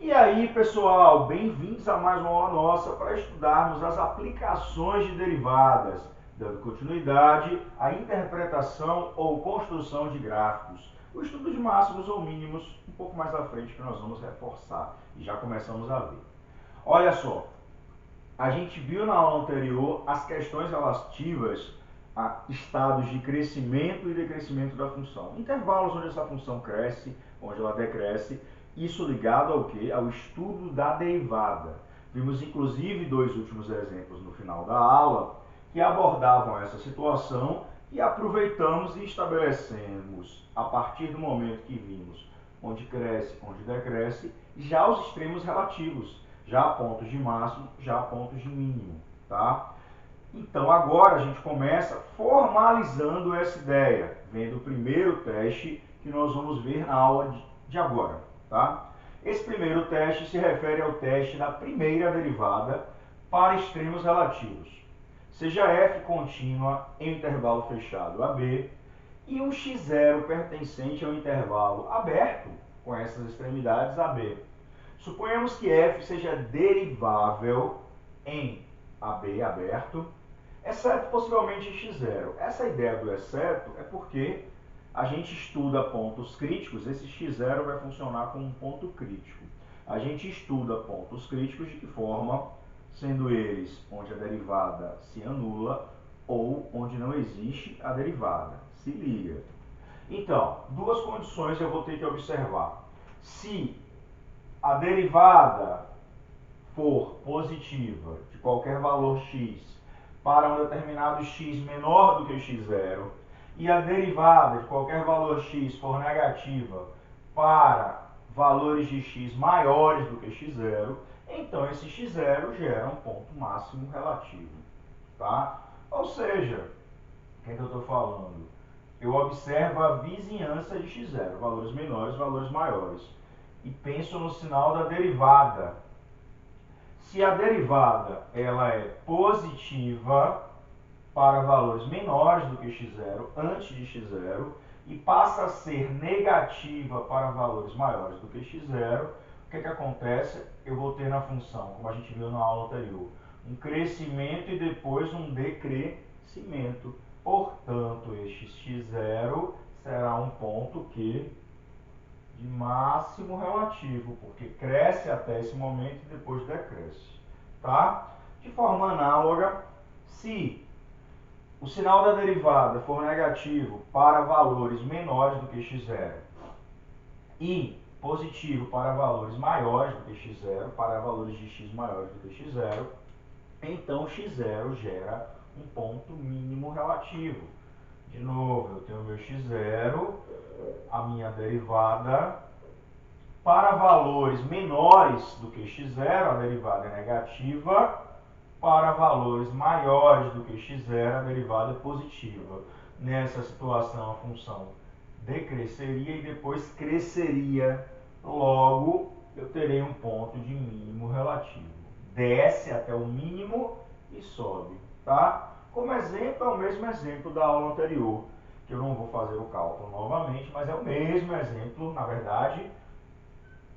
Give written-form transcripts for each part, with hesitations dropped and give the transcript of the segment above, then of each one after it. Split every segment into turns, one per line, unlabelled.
E aí, pessoal, bem-vindos a mais uma aula nossa para estudarmos as aplicações de derivadas, dando continuidade à interpretação ou construção de gráficos. O estudo de máximos ou mínimos, um pouco mais à frente, que nós vamos reforçar e já começamos a ver. Olha só, a gente viu na aula anterior as questões relativas a estados de crescimento e decrescimento da função. Intervalos onde essa função cresce, onde ela decresce, isso ligado ao quê? Ao estudo da derivada. Vimos inclusive dois últimos exemplos no final da aula que abordavam essa situação e aproveitamos e estabelecemos, a partir do momento que vimos onde cresce, onde decresce, já os extremos relativos, já pontos de máximo, já pontos de mínimo, tá? Então agora a gente começa formalizando essa ideia, vendo o primeiro teste que nós vamos ver na aula de agora, tá? Esse primeiro teste se refere ao teste da primeira derivada para extremos relativos, seja f contínua em um intervalo fechado AB e um x0 pertencente ao intervalo aberto com essas extremidades AB. Suponhamos que f seja derivável em AB aberto, exceto possivelmente x0. Essa ideia do exceto é porque a gente estuda pontos críticos, esse x0 vai funcionar como um ponto crítico. A gente estuda pontos críticos de que forma? Sendo eles onde a derivada se anula ou onde não existe a derivada. Se liga. Então, duas condições eu vou ter que observar. Se a derivada for positiva de qualquer valor x para um determinado x menor do que x0 e a derivada de qualquer valor x for negativa para valores de x maiores do que x0, então esse x0 gera um ponto máximo relativo, tá? Ou seja, o que é que eu estou falando? Eu observo a vizinhança de x0, valores menores, valores maiores, e penso no sinal da derivada. Se a derivada ela é positiva para valores menores do que x0, antes de x0, e passa a ser negativa para valores maiores do que x0, o que acontece? Eu vou ter na função, como a gente viu na aula anterior, um crescimento e depois um decrescimento. Portanto, este x0 será um ponto que de máximo relativo, porque cresce até esse momento e depois decresce, tá? De forma análoga, se o sinal da derivada for negativo para valores menores do que x0 e positivo para valores maiores do que x0, para valores de x maiores do que x0, então x0 gera um ponto mínimo relativo. De novo, eu tenho meu x0, a minha derivada. Para valores menores do que x0, a derivada é negativa. Para valores maiores do que x0, a derivada é positiva. Nessa situação, a função decresceria e depois cresceria. Logo, eu terei um ponto de mínimo relativo. Desce até o mínimo e sobe, tá? Como exemplo, é o mesmo exemplo da aula anterior, que eu não vou fazer o cálculo novamente, mas é o mesmo exemplo, na verdade.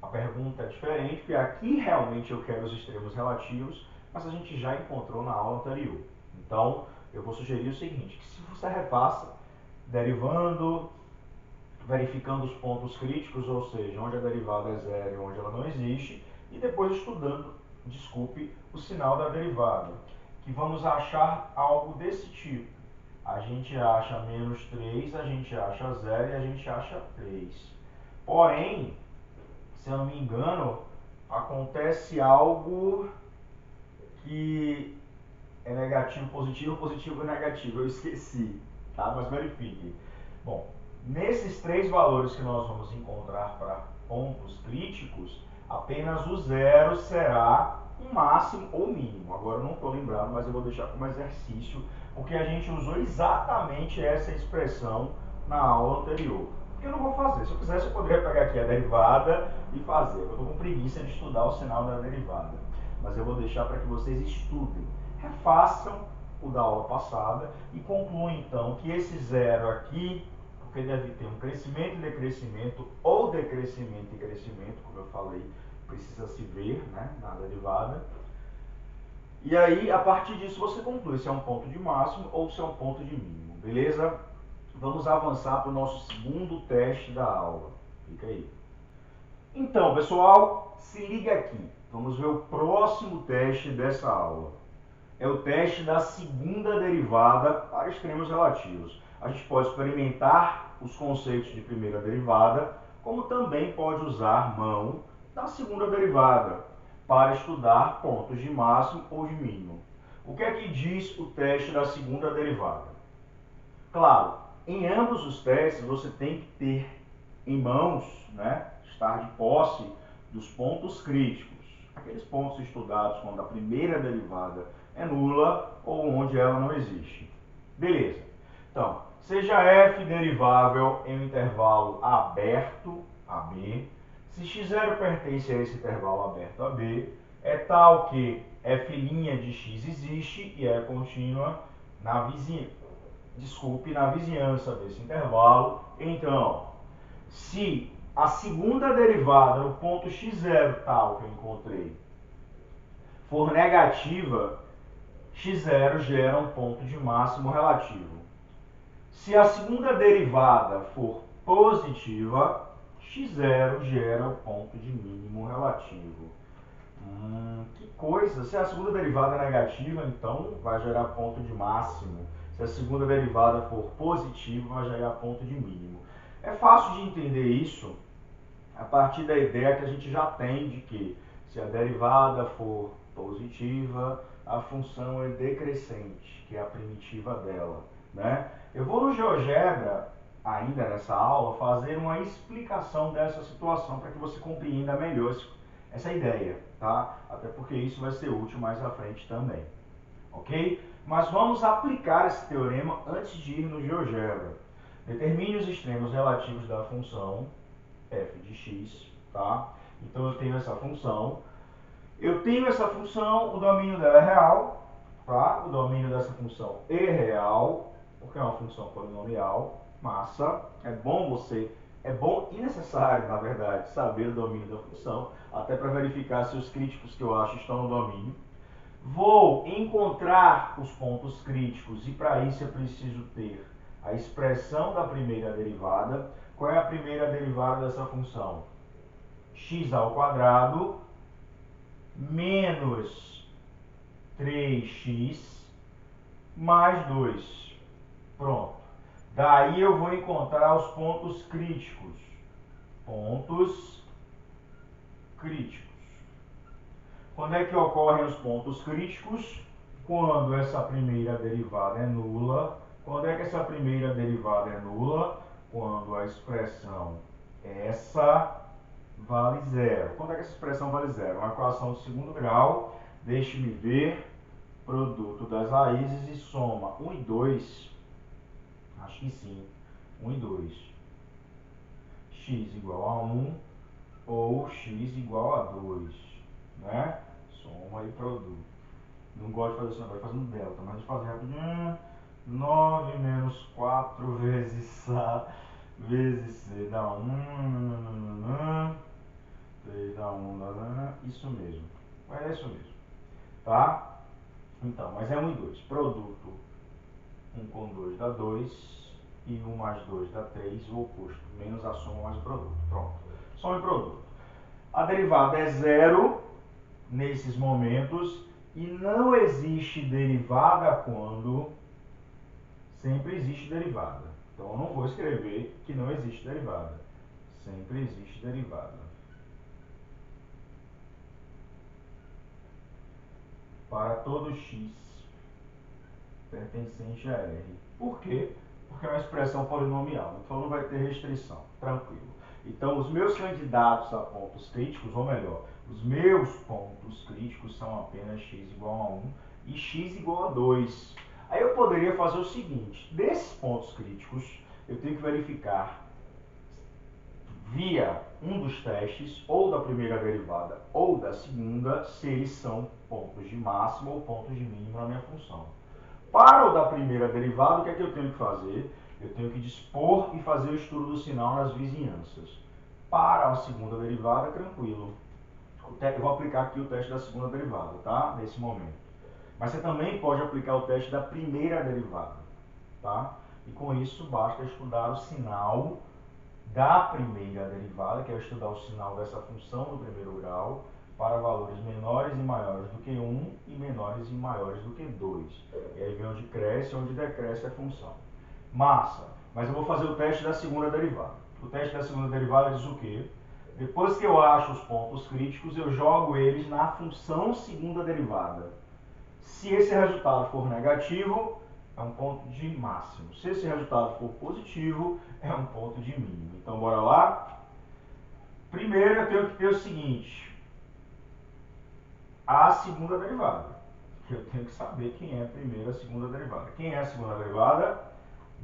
A pergunta é diferente, porque aqui realmente eu quero os extremos relativos, mas a gente já encontrou na aula anterior. Então, eu vou sugerir o seguinte, que se você refaça, derivando, verificando os pontos críticos, ou seja, onde a derivada é zero e onde ela não existe, e depois estudando, o sinal da derivada, que vamos achar algo desse tipo. A gente acha menos 3, a gente acha 0 e a gente acha 3. Porém, se eu não me engano, acontece algo que é negativo, positivo, positivo e negativo. Eu esqueci, tá? Mas verifique. Bom, nesses três valores que nós vamos encontrar para pontos críticos, apenas o zero será um máximo ou mínimo. Agora eu não estou lembrando, mas eu vou deixar como exercício, porque a gente usou exatamente essa expressão na aula anterior. Porque eu não vou fazer. Se eu quisesse, eu poderia pegar aqui a derivada e fazer. Eu estou com preguiça de estudar o sinal da derivada. Mas eu vou deixar para que vocês estudem. Refaçam o da aula passada e concluam então que esse zero aqui, porque deve ter um crescimento e decrescimento, ou decrescimento e crescimento, como eu falei, precisa se ver, né, na derivada. E aí, a partir disso, você conclui se é um ponto de máximo ou se é um ponto de mínimo, beleza? Vamos avançar para o nosso segundo teste da aula. Fica aí. Então, pessoal, se liga aqui. Vamos ver o próximo teste dessa aula. É o teste da segunda derivada para extremos relativos. A gente pode experimentar os conceitos de primeira derivada, como também pode usar mão da segunda derivada para estudar pontos de máximo ou de mínimo. O que é que diz o teste da segunda derivada? Claro, em ambos os testes você tem que ter em mãos, né, estar de posse dos pontos críticos, aqueles pontos estudados quando a primeira derivada é nula ou onde ela não existe. Beleza. Então, seja f derivável em um intervalo aberto, AB, se x0 pertence a esse intervalo aberto AB, é tal que f' de x existe e é contínua na vizinhança desse intervalo. Então, se a segunda derivada no ponto x0 tal que eu encontrei for negativa, x0 gera um ponto de máximo relativo. Se a segunda derivada for positiva, x0 gera o ponto de mínimo relativo. Que coisa! Se a segunda derivada é negativa, então vai gerar ponto de máximo. Se a segunda derivada for positiva, vai gerar ponto de mínimo. É fácil de entender isso a partir da ideia que a gente já tem de que se a derivada for positiva, a função é decrescente, que é a primitiva dela, né? Eu vou no GeoGebra, ainda nessa aula, fazer uma explicação dessa situação para que você compreenda melhor essa ideia, tá? Até porque isso vai ser útil mais à frente também, ok? Mas vamos aplicar esse teorema antes de ir no GeoGebra. Determine os extremos relativos da função f de x, tá? Então eu tenho essa função. O domínio dela é real, tá? O domínio dessa função é real, porque é uma função polinomial, massa. É bom e necessário, na verdade, saber o domínio da função, até para verificar se os críticos que eu acho estão no domínio. Vou encontrar os pontos críticos e para isso eu preciso ter a expressão da primeira derivada. Qual é a primeira derivada dessa função? X ao quadrado menos 3x mais 2. Pronto. Daí eu vou encontrar os pontos críticos. Pontos críticos. Quando é que ocorrem os pontos críticos? Quando essa primeira derivada é nula. Quando é que essa primeira derivada é nula? Quando a expressão essa vale zero. Quando é que essa expressão vale zero? Uma equação de segundo grau. Deixe-me ver. Produto das raízes e soma 1 e 2. Acho que sim. 1 e 2. X igual a 1 ou x igual a 2. Né? Soma e produto. Não gosto de fazer isso, não. Vai fazendo delta, mas deixa eu fazer rapidinho. 9 menos 4 vezes A vezes C dá 1. 3 dá 1, isso mesmo. Vai dar isso mesmo. Tá? Então, mas é 1 e 2. Produto 1 com 2 dá 2. E 1 mais 2 dá 3. O oposto. Menos a soma mais o produto. Pronto. Soma e produto. A derivada é zero nesses momentos. E não existe derivada quando sempre existe derivada. Então eu não vou escrever que não existe derivada. Sempre existe derivada. Para todo x pertencente a R. Por quê? Porque é uma expressão polinomial, então não vai ter restrição, tranquilo. Então os meus candidatos a pontos críticos, ou melhor, os meus pontos críticos são apenas x igual a 1 e x igual a 2. Aí eu poderia fazer o seguinte, desses pontos críticos, eu tenho que verificar via um dos testes, ou da primeira derivada ou da segunda, se eles são pontos de máximo ou pontos de mínimo na minha função. Para o da primeira derivada, o que é que eu tenho que fazer? Eu tenho que dispor e fazer o estudo do sinal nas vizinhanças. Para a segunda derivada, tranquilo. Eu vou aplicar aqui o teste da segunda derivada, tá? Nesse momento. Mas você também pode aplicar o teste da primeira derivada, tá? E com isso basta estudar o sinal da primeira derivada, que é estudar o sinal dessa função do primeiro grau, para valores menores e maiores do que 1 e menores e maiores do que 2. E aí vem onde cresce e onde decresce a função. Massa! Mas eu vou fazer o teste da segunda derivada. O teste da segunda derivada diz o quê? Depois que eu acho os pontos críticos, eu jogo eles na função segunda derivada. Se esse resultado for negativo, é um ponto de máximo. Se esse resultado for positivo, é um ponto de mínimo. Então, bora lá? Primeiro, eu tenho que ter o seguinte. A segunda derivada. Eu tenho que saber quem é a primeira e a segunda derivada. Quem é a segunda derivada?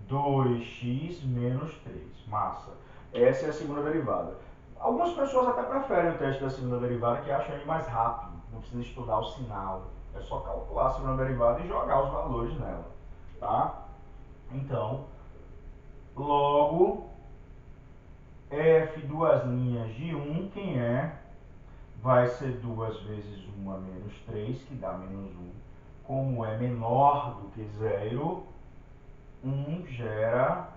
2x menos 3. Massa. Essa é a segunda derivada. Algumas pessoas até preferem o teste da segunda derivada, que acham ele mais rápido. Não precisa estudar o sinal. É só calcular a segunda derivada e jogar os valores nela. Tá? Então, logo, f duas linhas de 1, quem é? Vai ser 2 vezes 1 menos 3, que dá menos 1. Como é menor do que 0, 1 gera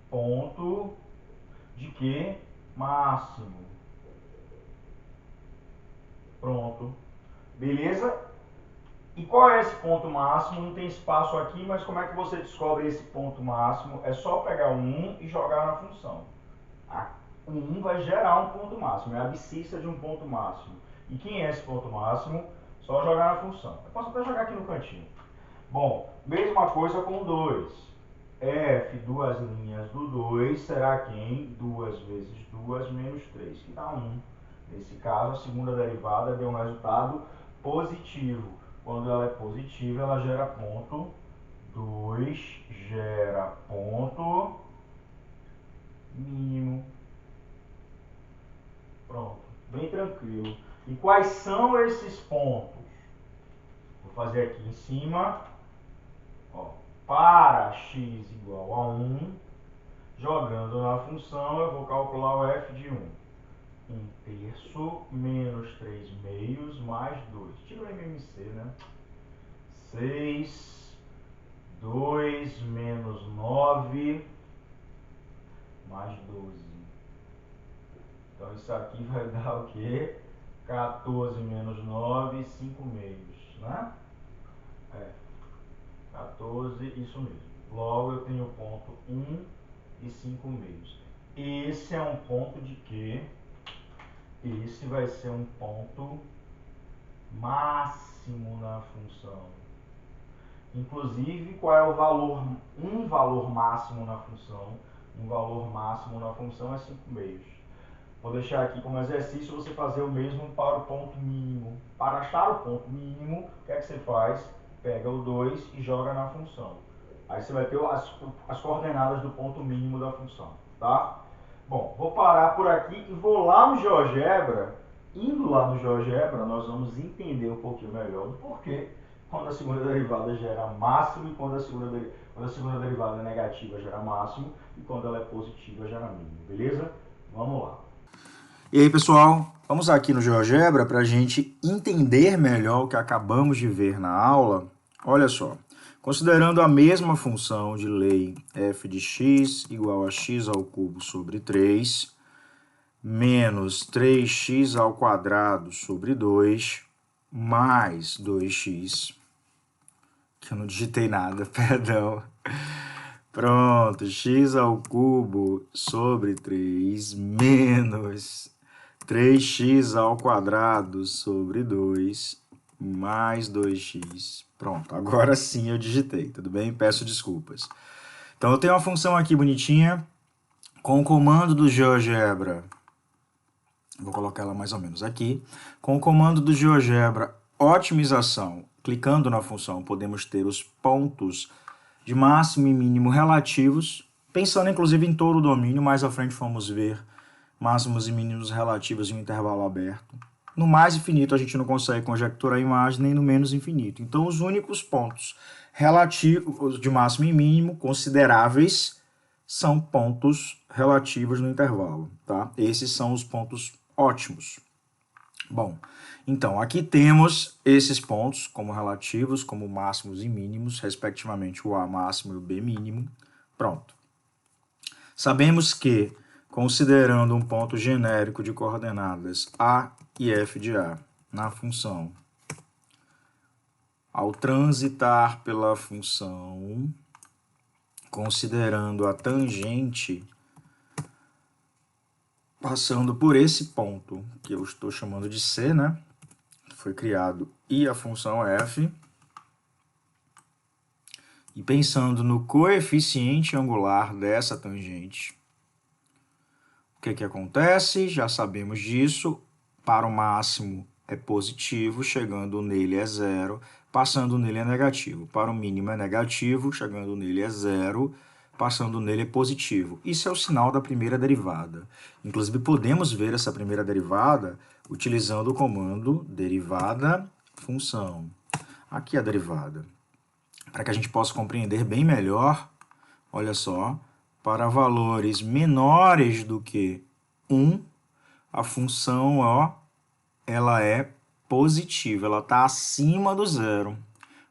ponto de que? Máximo. Pronto. Beleza? E qual é esse ponto máximo? Não tem espaço aqui, mas como é que você descobre esse ponto máximo? É só pegar o 1 e jogar na função. O 1 vai gerar um ponto máximo, é a abscissa de um ponto máximo. E quem é esse ponto máximo? Só jogar na função. Eu posso até jogar aqui no cantinho. Bom, mesma coisa com o 2. F, duas linhas do 2, será quem? 2 vezes 2 menos 3, que dá 1. Nesse caso, a segunda derivada deu um resultado positivo. Quando ela é positiva, ela gera ponto. 2 gera ponto mínimo. Pronto, bem tranquilo. E quais são esses pontos? Vou fazer aqui em cima. Ó, para x igual a 1, jogando na função, eu vou calcular o f de 1. 1 terço menos 3 meios mais 2. Tira o MMC, né? 6, 2 menos 9 mais 12. Então isso aqui vai dar o quê? 14 menos 9, 5 meios, né? 14, isso mesmo. Logo eu tenho ponto 1 e 5 meios. Esse é um ponto de quê? Esse vai ser um ponto máximo na função. Inclusive, qual é o valor? Um valor máximo na função. Um valor máximo na função é 5 meios. Vou deixar aqui como exercício você fazer o mesmo para o ponto mínimo. Para achar o ponto mínimo, o que é que você faz? Pega o 2 e joga na função. Aí você vai ter as coordenadas do ponto mínimo da função, tá? Bom, vou parar por aqui e vou lá no GeoGebra. Indo lá no GeoGebra, nós vamos entender um pouquinho melhor do porquê quando a segunda derivada gera máximo e quando a segunda derivada é negativa gera máximo e quando ela é positiva gera mínimo, beleza? Vamos lá.
E aí, pessoal, vamos aqui no GeoGebra para a gente entender melhor o que acabamos de ver na aula. Olha só, considerando a mesma função de lei f de x igual a x ao cubo sobre 3, menos 3x ao quadrado sobre 2, mais 2x, que eu não digitei nada, perdão. Pronto, x ao cubo sobre 3 menos 3x ao quadrado sobre 2 mais 2x. Pronto, agora sim eu digitei, tudo bem? Peço desculpas. Então eu tenho uma função aqui bonitinha com o comando do GeoGebra. Vou colocar ela mais ou menos aqui. Com o comando do GeoGebra otimização, clicando na função, podemos ter os pontos de máximo e mínimo relativos, pensando inclusive em todo o domínio. Mais à frente vamos ver máximos e mínimos relativos em um intervalo aberto. No mais infinito a gente não consegue conjecturar a imagem, nem no menos infinito. Então os únicos pontos relativos de máximo e mínimo consideráveis são pontos relativos no intervalo, tá? Esses são os pontos ótimos. Bom, então aqui temos esses pontos como relativos, como máximos e mínimos, respectivamente o A máximo e o B mínimo. Pronto. Sabemos que, considerando um ponto genérico de coordenadas A e f de A na função, ao transitar pela função, considerando a tangente passando por esse ponto, que eu estou chamando de C, né? Foi criado, e a função f, e pensando no coeficiente angular dessa tangente, o que acontece? Já sabemos disso. Para o máximo é positivo, chegando nele é zero, passando nele é negativo. Para o mínimo é negativo, chegando nele é zero, passando nele é positivo. Isso é o sinal da primeira derivada. Inclusive, podemos ver essa primeira derivada utilizando o comando derivada função. Aqui é a derivada. Para que a gente possa compreender bem melhor, olha só, para valores menores do que 1, a função ela é positiva, ela está acima do zero.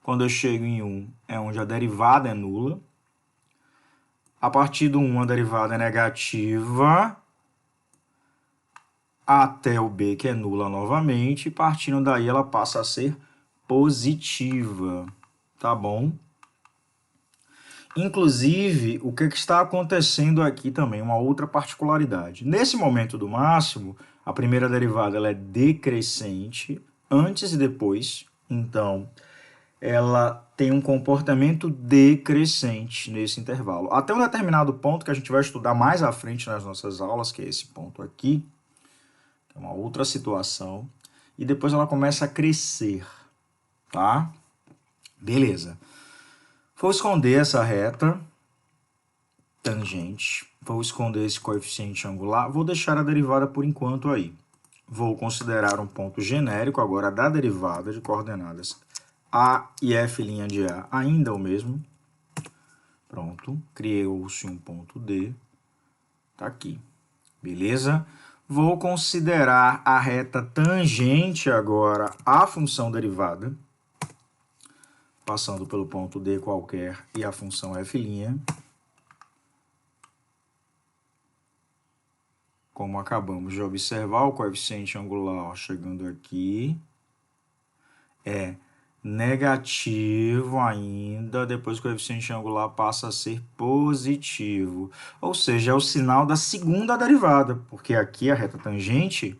Quando eu chego em 1, é onde a derivada é nula. A partir do 1, a derivada é negativa, até o b, que é nula novamente, e partindo daí ela passa a ser positiva, tá bom? Inclusive, o que está acontecendo aqui também, uma outra particularidade. Nesse momento do máximo, a primeira derivada ela é decrescente, antes e depois, então ela tem um comportamento decrescente nesse intervalo. Até um determinado ponto que a gente vai estudar mais à frente nas nossas aulas, que é esse ponto aqui, que é uma outra situação, e depois ela começa a crescer, tá? Beleza. Vou esconder essa reta tangente, vou esconder esse coeficiente angular, vou deixar a derivada por enquanto aí. Vou considerar um ponto genérico agora da derivada de coordenadas A e f' de A, ainda o mesmo. Pronto, criou-se um ponto D, tá aqui, beleza? Vou considerar a reta tangente agora à função derivada, passando pelo ponto D qualquer e a função f'. Como acabamos de observar, o coeficiente angular chegando aqui é negativo ainda, depois o coeficiente angular passa a ser positivo. Ou seja, é o sinal da segunda derivada, porque aqui a reta tangente,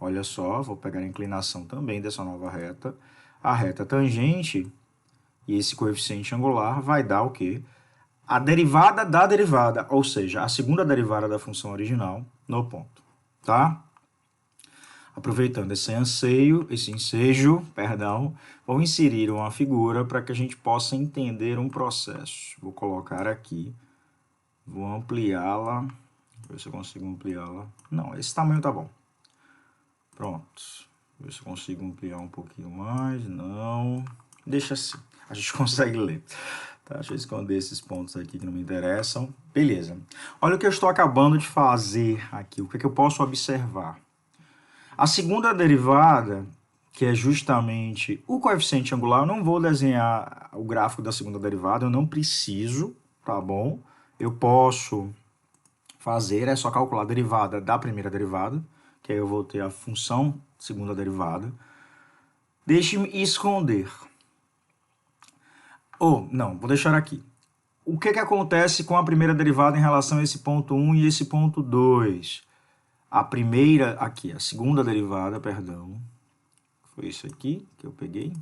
olha só, vou pegar a inclinação também dessa nova reta, a reta tangente e esse coeficiente angular vai dar o quê? A derivada da derivada, ou seja, a segunda derivada da função original no ponto, tá? Aproveitando esse ensejo, vou inserir uma figura para que a gente possa entender um processo. Vou colocar aqui, vou ampliá-la, ver se eu consigo ampliá-la. Não, esse tamanho tá bom. Pronto, ver se eu consigo ampliar um pouquinho mais. Não, deixa assim, a gente consegue ler. Tá, deixa eu esconder esses pontos aqui que não me interessam. Beleza. Olha o que eu estou acabando de fazer aqui, o que eu posso observar. A segunda derivada, que é justamente o coeficiente angular, eu não vou desenhar o gráfico da segunda derivada, eu não preciso, tá bom? Eu posso fazer, é só calcular a derivada da primeira derivada, que aí eu vou ter a função segunda derivada. Deixe-me esconder. Não, vou deixar aqui. O que acontece com a primeira derivada em relação a esse ponto 1 e esse ponto 2? A primeira, aqui, a segunda derivada, perdão, foi isso aqui que eu peguei.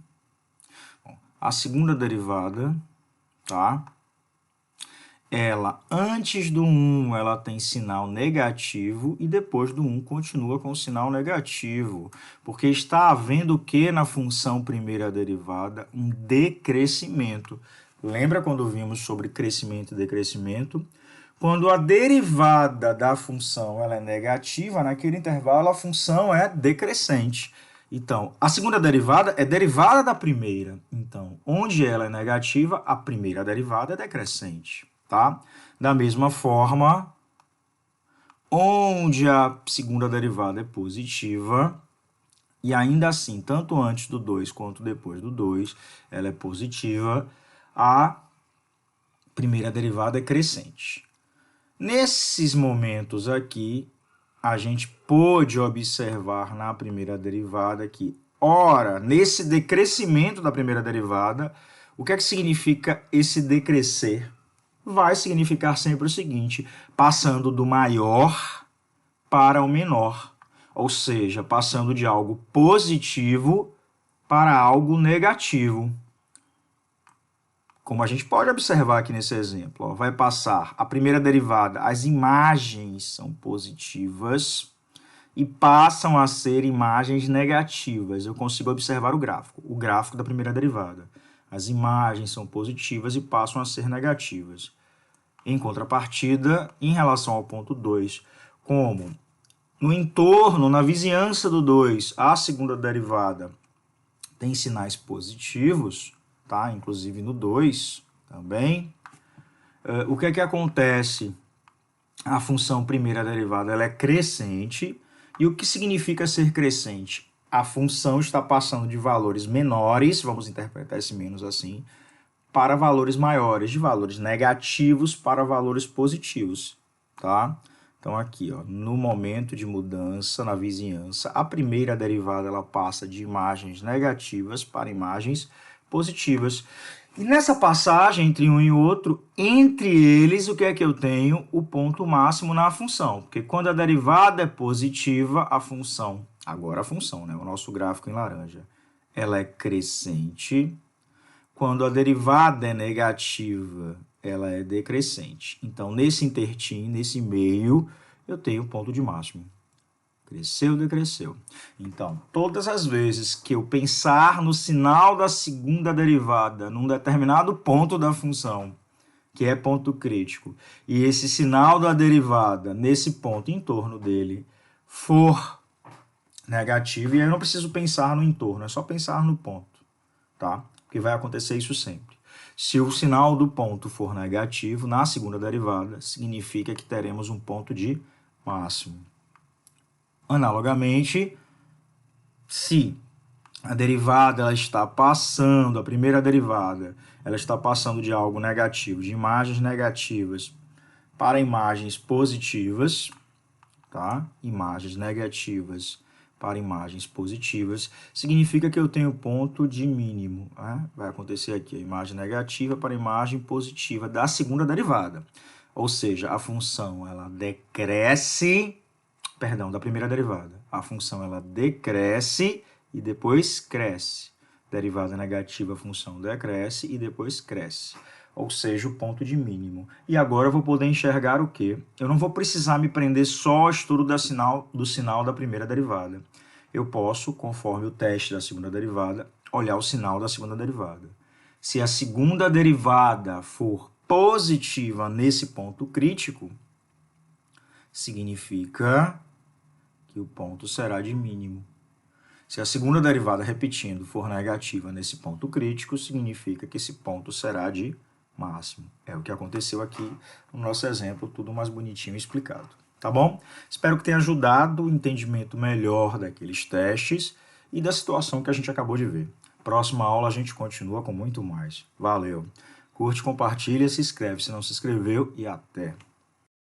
Bom, a segunda derivada, tá? Ela, antes do 1, ela tem sinal negativo e depois do 1 continua com sinal negativo, porque está havendo o que na função primeira derivada? Um decrescimento. Lembra quando vimos sobre crescimento e decrescimento? Quando a derivada da função ela é negativa, naquele intervalo a função é decrescente. Então, a segunda derivada é derivada da primeira. Então, onde ela é negativa, a primeira derivada é decrescente. Tá? Da mesma forma, onde a segunda derivada é positiva e ainda assim, tanto antes do 2 quanto depois do 2, ela é positiva, a primeira derivada é crescente. Nesses momentos aqui, a gente pôde observar na primeira derivada que, ora, nesse decrescimento da primeira derivada, o que é que significa esse decrescer? Vai significar sempre o seguinte, passando do maior para o menor, ou seja, passando de algo positivo para algo negativo. Como a gente pode observar aqui nesse exemplo, ó, vai passar a primeira derivada, as imagens são positivas e passam a ser imagens negativas. Eu consigo observar o gráfico da primeira derivada. As imagens são positivas e passam a ser negativas. Em contrapartida, em relação ao ponto 2, como no entorno, na vizinhança do 2, a segunda derivada tem sinais positivos, tá? Inclusive no 2 também. O que é que acontece? A função primeira derivada ela é crescente. E o que significa ser crescente? A função está passando de valores menores, vamos interpretar esse menos assim, para valores maiores, de valores negativos para valores positivos, tá? Então aqui, ó, no momento de mudança na vizinhança, a primeira derivada ela passa de imagens negativas para imagens positivas. E nessa passagem entre um e outro, entre eles, o que é que eu tenho? O ponto máximo na função. Porque quando a derivada é positiva, a função, agora a função, né? O nosso gráfico em laranja, ela é crescente. Quando a derivada é negativa, ela é decrescente. Então, nesse intertim, nesse meio, eu tenho o ponto de máximo. Cresceu, decresceu. Então, todas as vezes que eu pensar no sinal da segunda derivada num determinado ponto da função, que é ponto crítico, e esse sinal da derivada nesse ponto em torno dele for negativo, e aí eu não preciso pensar no entorno, é só pensar no ponto, tá? Porque vai acontecer isso sempre. Se o sinal do ponto for negativo, na segunda derivada, significa que teremos um ponto de máximo. Analogamente, se a derivada ela está passando, a primeira derivada, ela está passando de algo negativo, de imagens negativas para imagens positivas, tá? Imagens negativas para imagens positivas, significa que eu tenho ponto de mínimo, né? Vai acontecer aqui a imagem negativa para a imagem positiva da segunda derivada. Ou seja, a função ela decresce, perdão, da primeira derivada. A função ela decresce e depois cresce. Derivada negativa, a função decresce e depois cresce. Ou seja, o ponto de mínimo. E agora eu vou poder enxergar o quê? Eu não vou precisar me prender só ao estudo do sinal da primeira derivada. Eu posso, conforme o teste da segunda derivada, olhar o sinal da segunda derivada. Se a segunda derivada for positiva nesse ponto crítico, significa que o ponto será de mínimo. Se a segunda derivada, repetindo, for negativa nesse ponto crítico, significa que esse ponto será de máximo. É o que aconteceu aqui no nosso exemplo, tudo mais bonitinho explicado. Tá bom? Espero que tenha ajudado o entendimento melhor daqueles testes e da situação que a gente acabou de ver. Próxima aula a gente continua com muito mais. Valeu! Curte, compartilha, se inscreve se não se inscreveu e até!